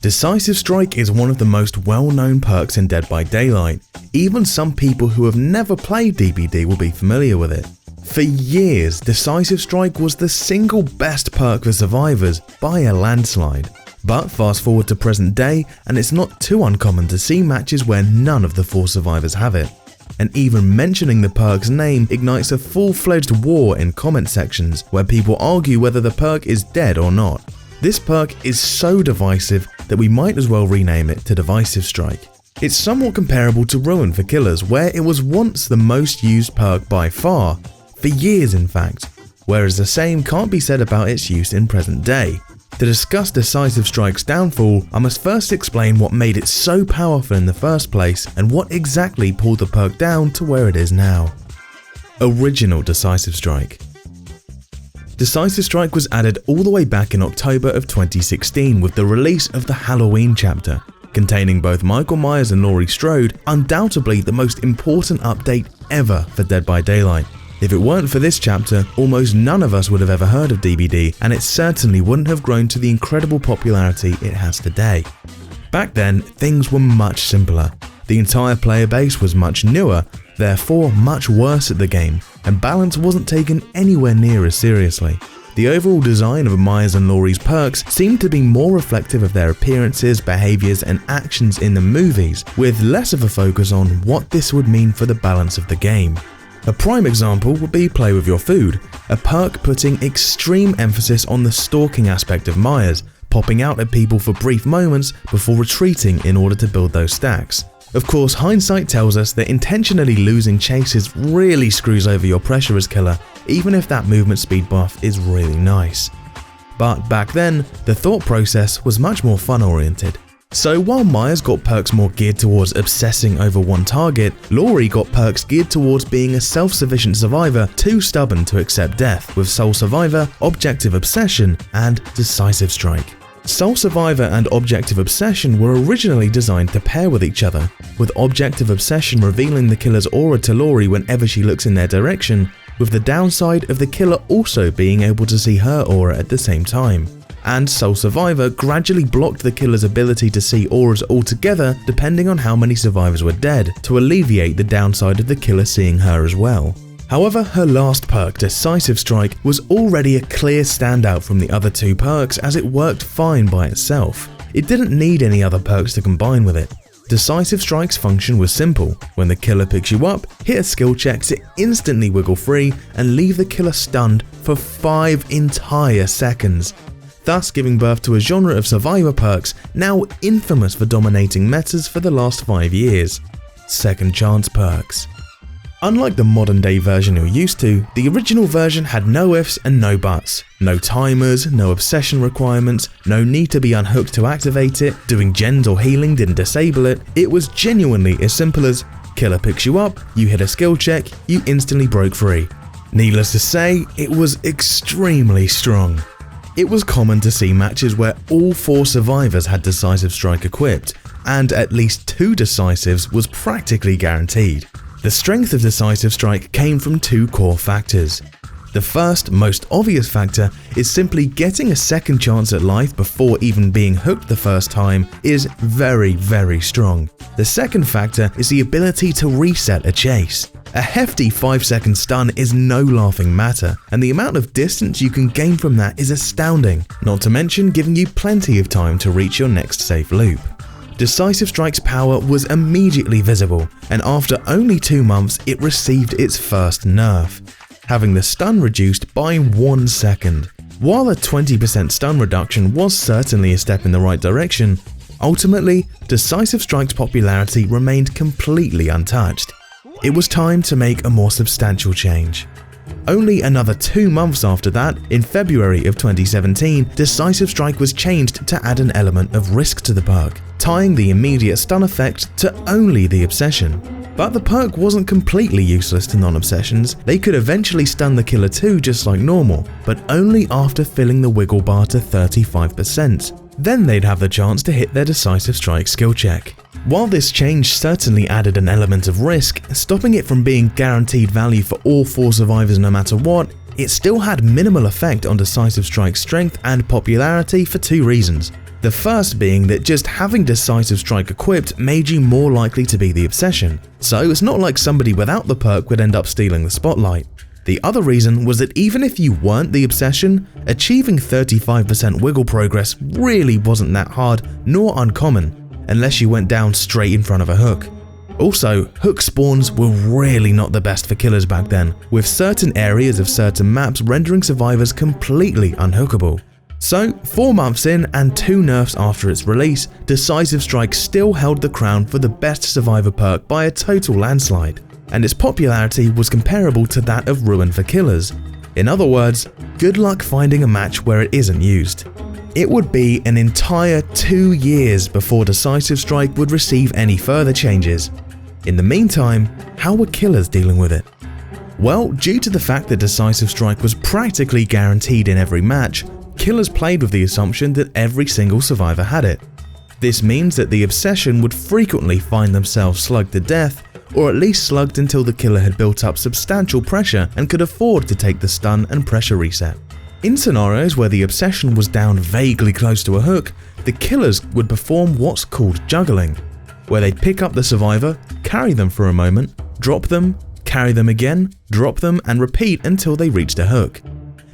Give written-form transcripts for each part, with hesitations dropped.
Decisive Strike is one of the most well-known perks in Dead by Daylight. Even some people who have never played DBD will be familiar with it. For years, Decisive Strike was the single best perk for survivors by a landslide. But fast forward to present day, and it's not too uncommon to see matches where none of the 4 survivors have it. And even mentioning the perk's name ignites a full-fledged war in comment sections where people argue whether the perk is dead or not. This perk is so divisive that we might as well rename it to Decisive Strike. It's somewhat comparable to Ruin for killers, where it was once the most used perk by far, for years in fact, whereas the same can't be said about its use in present day. To discuss Decisive Strike's downfall, I must first explain what made it so powerful in the first place and what exactly pulled the perk down to where it is now. Original Decisive Strike. Decisive Strike was added all the way back in October of 2016 with the release of the Halloween chapter, containing both Michael Myers and Laurie Strode, undoubtedly the most important update ever for Dead by Daylight. If it weren't for this chapter, almost none of us would have ever heard of DBD, and it certainly wouldn't have grown to the incredible popularity it has today. Back then, things were much simpler. The entire player base was much newer, therefore much worse at the game, and balance wasn't taken anywhere near as seriously. The overall design of Myers and Laurie's perks seemed to be more reflective of their appearances, behaviours and actions in the movies, with less of a focus on what this would mean for the balance of the game. A prime example would be Play With Your Food, a perk putting extreme emphasis on the stalking aspect of Myers, popping out at people for brief moments before retreating in order to build those stacks. Of course, hindsight tells us that intentionally losing chases really screws over your pressure as killer, even if that movement speed buff is really nice. But back then, the thought process was much more fun oriented. So while Myers got perks more geared towards obsessing over one target, Laurie got perks geared towards being a self-sufficient survivor too stubborn to accept death, with Sole Survivor, Objective Obsession, and Decisive Strike. Sole Survivor and Objective Obsession were originally designed to pair with each other, with Objective Obsession revealing the killer's aura to Laurie whenever she looks in their direction, with the downside of the killer also being able to see her aura at the same time. And Sole Survivor gradually blocked the killer's ability to see auras altogether depending on how many survivors were dead, to alleviate the downside of the killer seeing her as well. However, her last perk, Decisive Strike, was already a clear standout from the other 2 perks as it worked fine by itself. It didn't need any other perks to combine with it. Decisive Strike's function was simple. When the killer picks you up, hit a skill check to instantly wiggle free and leave the killer stunned for 5 entire seconds, thus giving birth to a genre of survivor perks now infamous for dominating metas for the last 5 years: Second Chance perks. Unlike the modern day version you're used to, the original version had no ifs and no buts, no timers, no obsession requirements, no need to be unhooked to activate it, doing gens or healing didn't disable it. It was genuinely as simple as killer picks you up, you hit a skill check, you instantly broke free. Needless to say, it was extremely strong. It was common to see matches where all 4 survivors had Decisive Strike equipped, and at least 2 decisives was practically guaranteed. The strength of Decisive Strike came from 2 core factors. The first, most obvious factor is simply getting a second chance at life before even being hooked the first time is very, very strong. The second factor is the ability to reset a chase. A hefty 5-second stun is no laughing matter, and the amount of distance you can gain from that is astounding, not to mention giving you plenty of time to reach your next safe loop. Decisive Strike's power was immediately visible, and after only 2 months it received its first nerf, having the stun reduced by 1 second. While a 20% stun reduction was certainly a step in the right direction, ultimately Decisive Strike's popularity remained completely untouched. It was time to make a more substantial change. Only another 2 months after that, in February of 2017, Decisive Strike was changed to add an element of risk to the perk, tying the immediate stun effect to only the obsession. But the perk wasn't completely useless to non-obsessions. They could eventually stun the killer too just like normal, but only after filling the wiggle bar to 35%. Then they'd have the chance to hit their Decisive Strike skill check. While this change certainly added an element of risk, stopping it from being guaranteed value for all 4 survivors no matter what, it still had minimal effect on Decisive Strike's strength and popularity for 2 reasons. The first being that just having Decisive Strike equipped made you more likely to be the Obsession, so it's not like somebody without the perk would end up stealing the spotlight. The other reason was that even if you weren't the Obsession, achieving 35% wiggle progress really wasn't that hard nor uncommon, unless you went down straight in front of a hook. Also, hook spawns were really not the best for killers back then, with certain areas of certain maps rendering survivors completely unhookable. So, 4 months in and 2 nerfs after its release, Decisive Strike still held the crown for the best survivor perk by a total landslide, and its popularity was comparable to that of Ruin for killers. In other words, good luck finding a match where it isn't used. It would be an entire 2 years before Decisive Strike would receive any further changes. In the meantime, how were killers dealing with it? Well, due to the fact that Decisive Strike was practically guaranteed in every match, killers played with the assumption that every single survivor had it. This means that the Obsession would frequently find themselves slugged to death, or at least slugged until the killer had built up substantial pressure and could afford to take the stun and pressure reset. In scenarios where the Obsession was down vaguely close to a hook, the killers would perform what's called juggling, where they'd pick up the survivor, carry them for a moment, drop them, carry them again, drop them, and repeat until they reached a hook.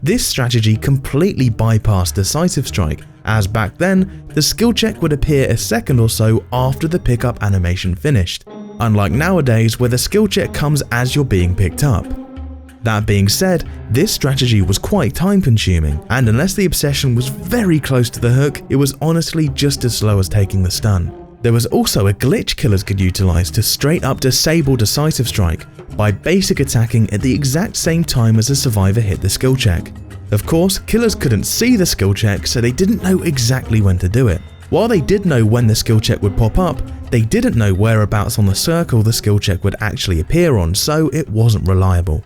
This strategy completely bypassed Decisive Strike, as back then, the skill check would appear a second or so after the pickup animation finished, unlike nowadays where the skill check comes as you're being picked up. That being said, this strategy was quite time consuming, and unless the Obsession was very close to the hook, it was honestly just as slow as taking the stun. There was also a glitch killers could utilize to straight up disable Decisive Strike by basic attacking at the exact same time as the survivor hit the skill check. Of course, killers couldn't see the skill check, so they didn't know exactly when to do it. While they did know when the skill check would pop up, they didn't know whereabouts on the circle the skill check would actually appear on, so it wasn't reliable.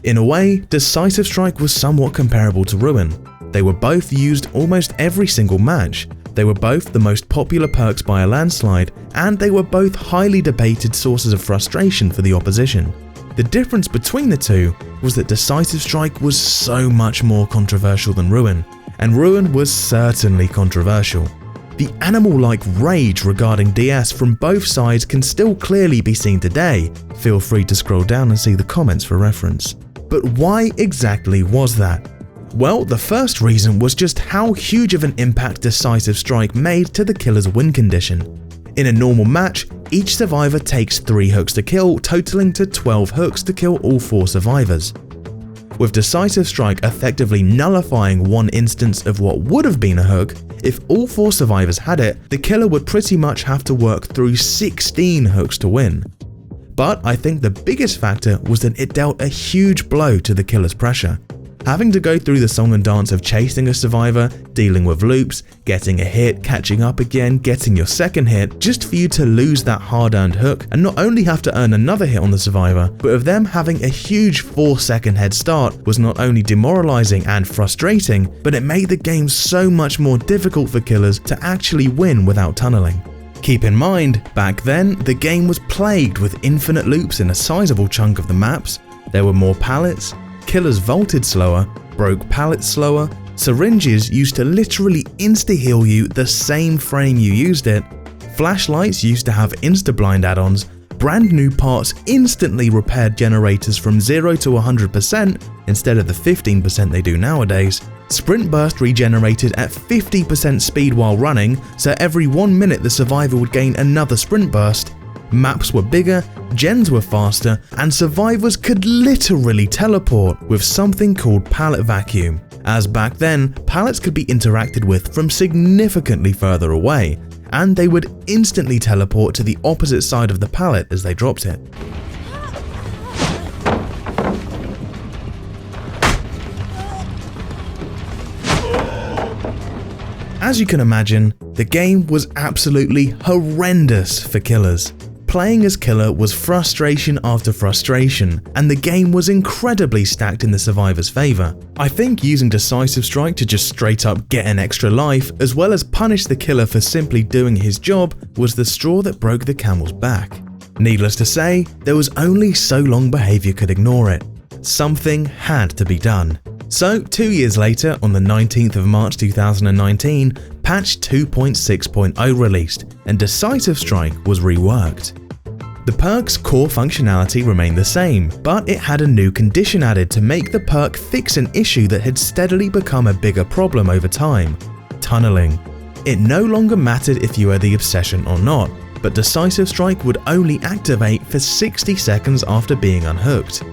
In a way, Decisive Strike was somewhat comparable to Ruin. They were both used almost every single match. They were both the most popular perks by a landslide, and they were both highly debated sources of frustration for the opposition. The difference between the two was that Decisive Strike was so much more controversial than Ruin, and Ruin was certainly controversial. The animal-like rage regarding DS from both sides can still clearly be seen today. Feel free to scroll down and see the comments for reference. But why exactly was that? Well, the first reason was just how huge of an impact Decisive Strike made to the killer's win condition. In a normal match, each survivor takes 3 hooks to kill, totaling to 12 hooks to kill all 4 survivors. With Decisive Strike effectively nullifying one instance of what would have been a hook, if all 4 survivors had it, the killer would pretty much have to work through 16 hooks to win. But I think the biggest factor was that it dealt a huge blow to the killer's pressure. Having to go through the song and dance of chasing a survivor, dealing with loops, getting a hit, catching up again, getting your second hit, just for you to lose that hard-earned hook and not only have to earn another hit on the survivor, but of them having a huge 4-second head start was not only demoralizing and frustrating, but it made the game so much more difficult for killers to actually win without tunneling. Keep in mind, back then, the game was plagued with infinite loops in a sizable chunk of the maps, there were more pallets, killers vaulted slower, broke pallets slower, syringes used to literally insta-heal you the same frame you used it, flashlights used to have insta-blind add-ons, brand new parts instantly repaired generators from 0 to 100% instead of the 15% they do nowadays, sprint burst regenerated at 50% speed while running, so every 1 minute the survivor would gain another sprint burst, maps were bigger, gens were faster, and survivors could literally teleport with something called pallet vacuum, as back then, pallets could be interacted with from significantly further away, and they would instantly teleport to the opposite side of the pallet as they dropped it. As you can imagine, the game was absolutely horrendous for killers. Playing as killer was frustration after frustration, and the game was incredibly stacked in the survivor's favour. I think using Decisive Strike to just straight up get an extra life, as well as punish the killer for simply doing his job, was the straw that broke the camel's back. Needless to say, there was only so long behaviour could ignore it. Something had to be done. So, 2 years later, on the 19th of March 2019, Patch 2.6.0 released, and Decisive Strike was reworked. The perk's core functionality remained the same, but it had a new condition added to make the perk fix an issue that had steadily become a bigger problem over time: tunneling. It no longer mattered if you were the obsession or not, but Decisive Strike would only activate for 60 seconds after being unhooked.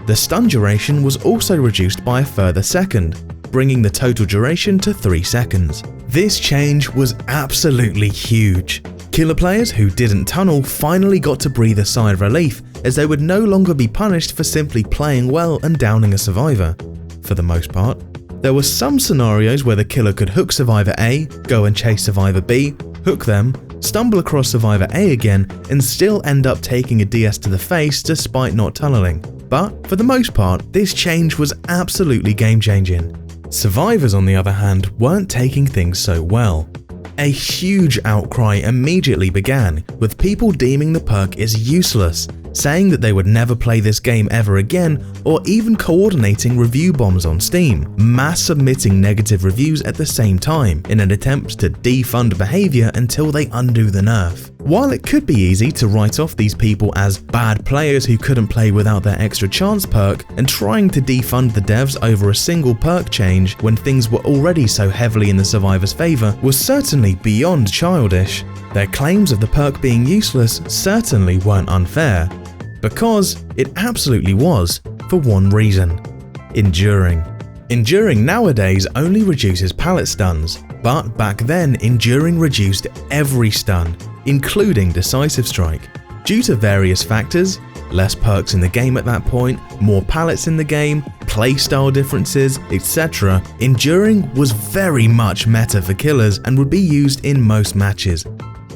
The stun duration was also reduced by a further second, bringing the total duration to 3 seconds. This change was absolutely huge. Killer players who didn't tunnel finally got to breathe a sigh of relief, as they would no longer be punished for simply playing well and downing a survivor. For the most part, there were some scenarios where the killer could hook survivor A, go and chase survivor B, hook them, stumble across survivor A again, and still end up taking a DS to the face despite not tunneling. But for the most part, this change was absolutely game-changing. Survivors, on the other hand, weren't taking things so well. A huge outcry immediately began, with people deeming the perk as useless, saying that they would never play this game ever again, or even coordinating review bombs on Steam, mass submitting negative reviews at the same time in an attempt to defund behaviour until they undo the nerf. While it could be easy to write off these people as bad players who couldn't play without their extra chance perk, and trying to defund the devs over a single perk change when things were already so heavily in the survivor's favour was certainly beyond childish, their claims of the perk being useless certainly weren't unfair. Because it absolutely was, for one reason: enduring. Enduring nowadays only reduces pallet stuns, but back then enduring reduced every stun, including Decisive Strike. Due to various factors, less perks in the game at that point, more pallets in the game, playstyle differences, etc., enduring was very much meta for killers and would be used in most matches.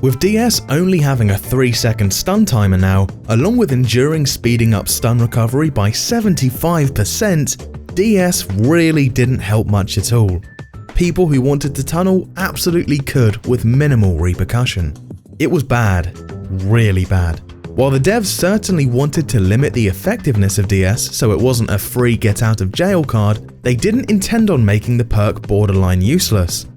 With DS only having a 3-second stun timer now, along with enduring speeding up stun recovery by 75%, DS really didn't help much at all. People who wanted to tunnel absolutely could with minimal repercussion. It was bad, really bad. While the devs certainly wanted to limit the effectiveness of DS so it wasn't a free get out of jail card, they didn't intend on making the perk borderline useless.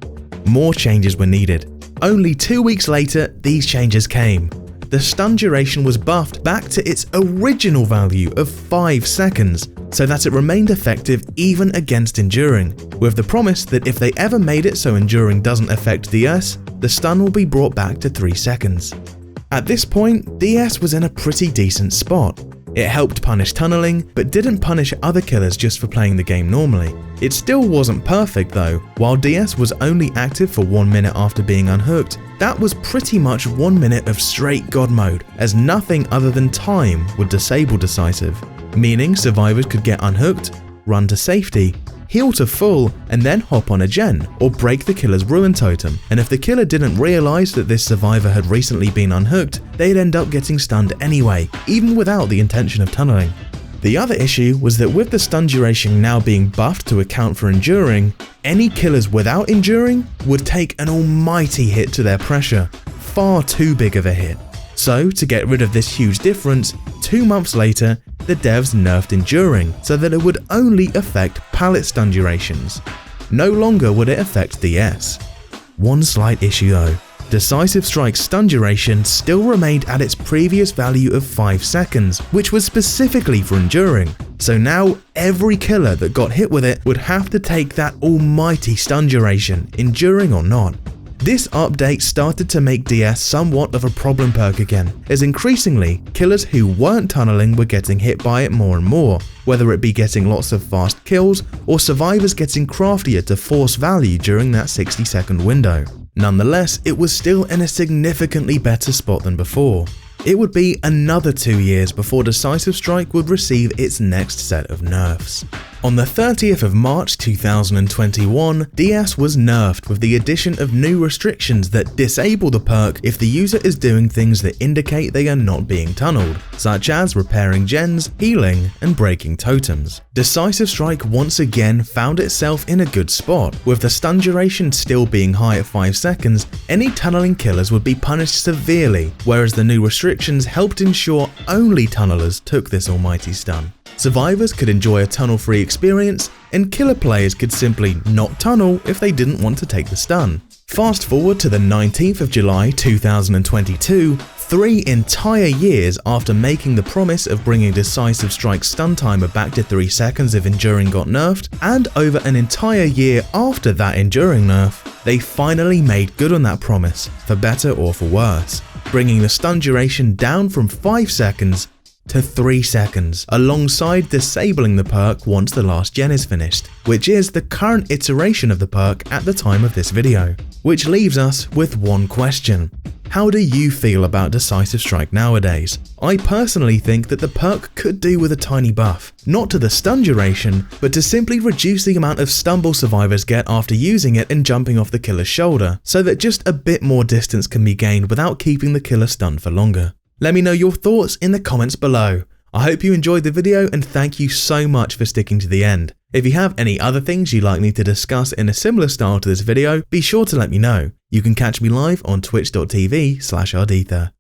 More changes were needed. Only 2 weeks later, these changes came. The stun duration was buffed back to its original value of 5 seconds, so that it remained effective even against enduring, with the promise that if they ever made it so enduring doesn't affect DS, the stun will be brought back to 3 seconds. At this point, DS was in a pretty decent spot. It helped punish tunneling, but didn't punish other killers just for playing the game normally. It still wasn't perfect though. While DS was only active for 1 minute after being unhooked, that was pretty much 1 minute of straight god mode, as nothing other than time would disable Decisive, meaning survivors could get unhooked, run to safety, heal to full, and then hop on a gen, or break the killer's ruin totem, and if the killer didn't realise that this survivor had recently been unhooked, they'd end up getting stunned anyway, even without the intention of tunneling. The other issue was that with the stun duration now being buffed to account for enduring, any killers without enduring would take an almighty hit to their pressure, far too big of a hit. So to get rid of this huge difference, 2 months later, the devs nerfed enduring so that it would only affect pallet stun durations. No longer would it affect DS. One slight issue though. Decisive Strike's stun duration still remained at its previous value of 5 seconds, which was specifically for enduring. So now every killer that got hit with it would have to take that almighty stun duration, enduring or not. This update started to make DS somewhat of a problem perk again, as increasingly, killers who weren't tunneling were getting hit by it more and more, whether it be getting lots of fast kills or survivors getting craftier to force value during that 60-second window. Nonetheless, it was still in a significantly better spot than before. It would be another 2 years before Decisive Strike would receive its next set of nerfs. On the 30th of March 2021, DS was nerfed with the addition of new restrictions that disable the perk if the user is doing things that indicate they are not being tunneled, such as repairing gens, healing, and breaking totems. Decisive Strike once again found itself in a good spot. With the stun duration still being high at 5 seconds, any tunneling killers would be punished severely, whereas the new restrictions helped ensure only tunnelers took this almighty stun. Survivors could enjoy a tunnel-free experience, and killer players could simply not tunnel if they didn't want to take the stun. Fast forward to the 19th of July 2022, 3 entire years after making the promise of bringing Decisive Strike stun timer back to 3 seconds if Enduring got nerfed, and over an entire year after that Enduring nerf, they finally made good on that promise, for better or for worse, bringing the stun duration down from 5 seconds to 3 seconds, alongside disabling the perk once the last gen is finished, which is the current iteration of the perk at the time of this video. Which leaves us with one question. How do you feel about Decisive Strike nowadays? I personally think that the perk could do with a tiny buff, not to the stun duration, but to simply reduce the amount of stumble survivors get after using it and jumping off the killer's shoulder, so that just a bit more distance can be gained without keeping the killer stunned for longer. Let me know your thoughts in the comments below. I hope you enjoyed the video and thank you so much for sticking to the end. If you have any other things you'd like me to discuss in a similar style to this video, be sure to let me know. You can catch me live on twitch.tv/Ardetha.